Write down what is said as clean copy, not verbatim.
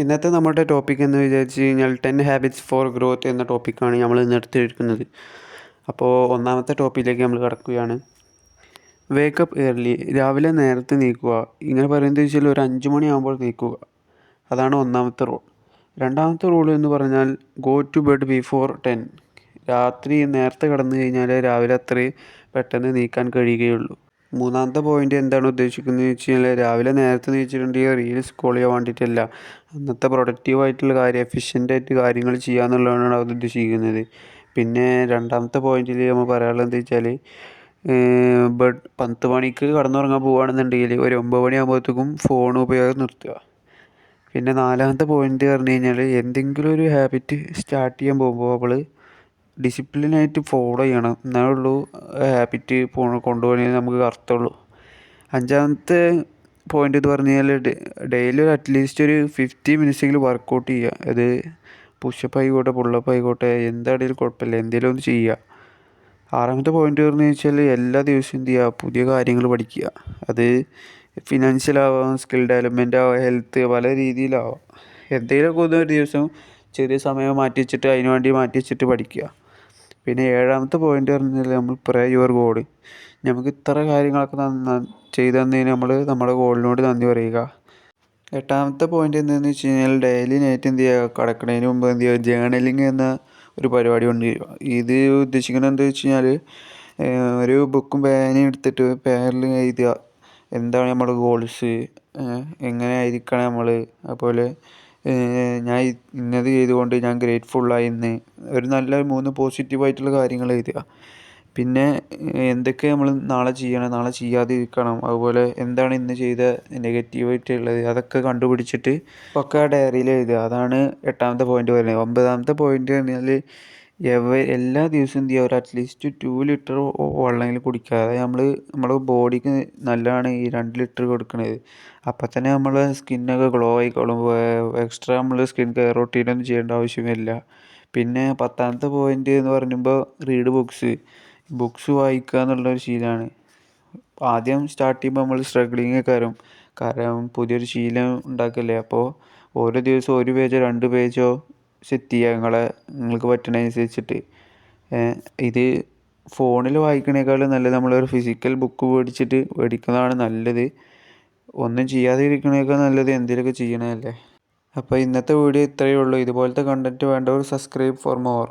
ഇന്നത്തെ നമ്മുടെ ടോപ്പിക് എന്ന് വിചാരിച്ച് കഴിഞ്ഞാൽ 10 ഹാബിറ്റ്സ് ഫോർ ഗ്രോത്ത് എന്ന ടോപ്പിക്കാണ് നമ്മൾ ഇന്ന് എടുത്തിരിക്കുന്നത്. അപ്പോൾ ഒന്നാമത്തെ ടോപ്പിക്കിലേക്ക് നമ്മൾ കടക്കുകയാണ്. വേക്കപ്പ് ഏർലി, രാവിലെ നേരത്തെ നീക്കുക. ഇങ്ങനെ പറയുന്നത് വെച്ചാൽ ഒരു 5 മണിയാകുമ്പോൾ നീക്കുക. അതാണ് ഒന്നാമത്തെ റൂൾ. രണ്ടാമത്തെ റൂൾ എന്ന് പറഞ്ഞാൽ ഗോ ടു ബെഡ് ബിഫോർ 10. രാത്രി നേരത്തെ കിടന്നു കഴിഞ്ഞാൽ രാവിലെ അത്രയും പെട്ടെന്ന് നീക്കാൻ കഴിയുകയുള്ളൂ. മൂന്നാമത്തെ പോയിൻ്റ് എന്താണ് ഉദ്ദേശിക്കുന്നത് വെച്ച് കഴിഞ്ഞാൽ രാവിലെ നേരത്തെ നീച്ചിട്ടുണ്ടെങ്കിൽ റീൽസ് സ്ക്രോൾ ചെയ്യാൻ വേണ്ടിയിട്ടല്ല, അന്നത്തെ പ്രൊഡക്റ്റീവായിട്ടുള്ള കാര്യം എഫിഷ്യൻ്റായിട്ട് കാര്യങ്ങൾ ചെയ്യുക എന്നുള്ളതാണ് അത് ഉദ്ദേശിക്കുന്നത്. പിന്നെ രണ്ടാമത്തെ പോയിന്റിൽ നമ്മൾ പറയാനുള്ളത് എന്താ വെച്ചാൽ 10 മണിക്ക് കടന്നുറങ്ങാൻ പോവുകയാണെന്നുണ്ടെങ്കിൽ ഒരു 9 മണിയാകുമ്പോഴത്തേക്കും ഫോൺ ഉപയോഗം നിർത്തുക. പിന്നെ നാലാമത്തെ പോയിന്റ് പറഞ്ഞു കഴിഞ്ഞാൽ എന്തെങ്കിലും ഒരു ഹാബിറ്റ് സ്റ്റാർട്ട് ചെയ്യാൻ പോകുമ്പോൾ നമ്മൾ ഡിസിപ്ലിനായിട്ട് ഫോളോ ചെയ്യണം, എന്നാലേ ഉള്ളൂ ഹാബിറ്റ് കൊണ്ടുപോകണമെങ്കിൽ നമുക്ക് അർത്ഥമുള്ളൂ. അഞ്ചാമത്തെ പോയിന്റ് എന്ന് പറഞ്ഞു കഴിഞ്ഞാൽ ഡെയിലി ഒരു അറ്റ്ലീസ്റ്റ് ഒരു 50 മിനിറ്റ്സെങ്കിലും വർക്കൗട്ട് ചെയ്യുക. അത് പുഷപ്പ് ആയിക്കോട്ടെ പുള്ളപ്പ് ആയിക്കോട്ടെ എന്താണെങ്കിലും കുഴപ്പമില്ല, എന്തെങ്കിലും ഒന്ന് ചെയ്യുക. ആറാമത്തെ പോയിന്റ് പറഞ്ഞു വെച്ചാൽ എല്ലാ ദിവസവും എന്ത് ചെയ്യുക, പുതിയ കാര്യങ്ങൾ പഠിക്കുക. അത് ഫിനാൻഷ്യലാവാം, സ്കിൽ ഡെവലപ്മെൻ്റ് ആവാം, ഹെൽത്ത്, പല രീതിയിലാവാം. എന്തെങ്കിലുമൊക്കെ ഒരു ദിവസം ചെറിയ സമയം മാറ്റി വെച്ചിട്ട് അതിന് വേണ്ടി മാറ്റി വെച്ചിട്ട് പഠിക്കുക. പിന്നെ ഏഴാമത്തെ പോയിന്റ് പറഞ്ഞാൽ നമ്മൾ പ്രേ യുവർ ഗോഡ്. നമുക്ക് ഇത്ര കാര്യങ്ങളൊക്കെ ചെയ്തു തന്നതിന് നമ്മൾ നമ്മുടെ ഗോഡിനോട് നന്ദി പറയുക. എട്ടാമത്തെ പോയിന്റ് എന്താണെന്ന് വെച്ച് കഴിഞ്ഞാൽ ഡെയിലി നൈറ്റ് എന്ത് ചെയ്യുക, കിടക്കുന്നതിന് മുമ്പ് എന്ത് ചെയ്യുക, ജേർണലിങ് എന്ന ഒരു പരിപാടി കൊണ്ടുവരിക. ഇത് ഉദ്ദേശിക്കുന്നത് എന്താ വെച്ച് കഴിഞ്ഞാൽ ഒരു ബുക്കും പേനയും എടുത്തിട്ട് പേരിൽ എഴുതുക എന്താണ് നമ്മുടെ ഗോൾസ്, എങ്ങനെ ആയിരിക്കണം നമ്മൾ, അതുപോലെ ഞാൻ ഇന്നത് ചെയ്തുകൊണ്ട് ഞാൻ ഗ്രേറ്റ്ഫുള്ളായി ഇന്ന്, ഒരു നല്ല 3 പോസിറ്റീവായിട്ടുള്ള കാര്യങ്ങൾ എഴുതുക. പിന്നെ എന്തൊക്കെ നമ്മൾ നാളെ ചെയ്യണം, നാളെ ചെയ്യാതിരിക്കണം, അതുപോലെ എന്താണ് ഇന്ന് ചെയ്ത നെഗറ്റീവായിട്ടുള്ളത് അതൊക്കെ കണ്ടുപിടിച്ചിട്ട് ഒക്കെ ആ ഡയറിയിൽ എഴുതുക. അതാണ് എട്ടാമത്തെ പോയിന്റ് പറയുന്നത്. ഒമ്പതാമത്തെ പോയിന്റ് പറഞ്ഞാൽ എല്ലാ ദിവസവും എന്ത് ചെയ്യുക, ഒരു അറ്റ്ലീസ്റ്റ് 2 ലിറ്റർ വെള്ളമെങ്കിലും കുടിക്കുക. അതായത് നമ്മുടെ ബോഡിക്ക് നല്ലതാണ് ഈ 2 ലിറ്റർ കൊടുക്കുന്നത്. അപ്പം തന്നെ നമ്മളെ സ്കിന്നൊക്കെ ഗ്ലോ ആയിക്കോളും. എക്സ്ട്രാ നമ്മൾ സ്കിൻ കെയർ റൊട്ടീനൊന്നും ചെയ്യേണ്ട ആവശ്യമില്ല. പിന്നെ 10ാമത്തെ പോയിന്റ് എന്ന് പറയുമ്പോൾ റീഡ് ബുക്സ് വായിക്കുക എന്നുള്ളൊരു ശീലമാണ്. ആദ്യം സ്റ്റാർട്ട് ചെയ്യുമ്പോൾ നമ്മൾ സ്ട്രഗ്ലിങ് കാരണം പുതിയൊരു ശീലം ഉണ്ടാക്കല്ലേ. അപ്പോൾ ഓരോ ദിവസവും 1 പേജോ 2 പേജോ സെറ്റ് ചെയ്യുക നിങ്ങൾക്ക് പറ്റുന്നതനുസരിച്ചിട്ട്. ഇത് ഫോണിൽ വായിക്കണേക്കാളും നല്ലത് നമ്മളൊരു ഫിസിക്കൽ ബുക്ക് മേടിക്കുന്നതാണ് നല്ലത്. ഒന്നും ചെയ്യാതെ ഇരിക്കണേക്കാൾ നല്ലത് എന്തെങ്കിലുമൊക്കെ ചെയ്യണതല്ലേ. അപ്പോൾ ഇന്നത്തെ വീഡിയോ ഇത്രയേ ഉള്ളൂ. ഇതുപോലത്തെ കണ്ടൻറ്റ് വേണ്ടവർ സബ്സ്ക്രൈബ് ഫോർ മോർ.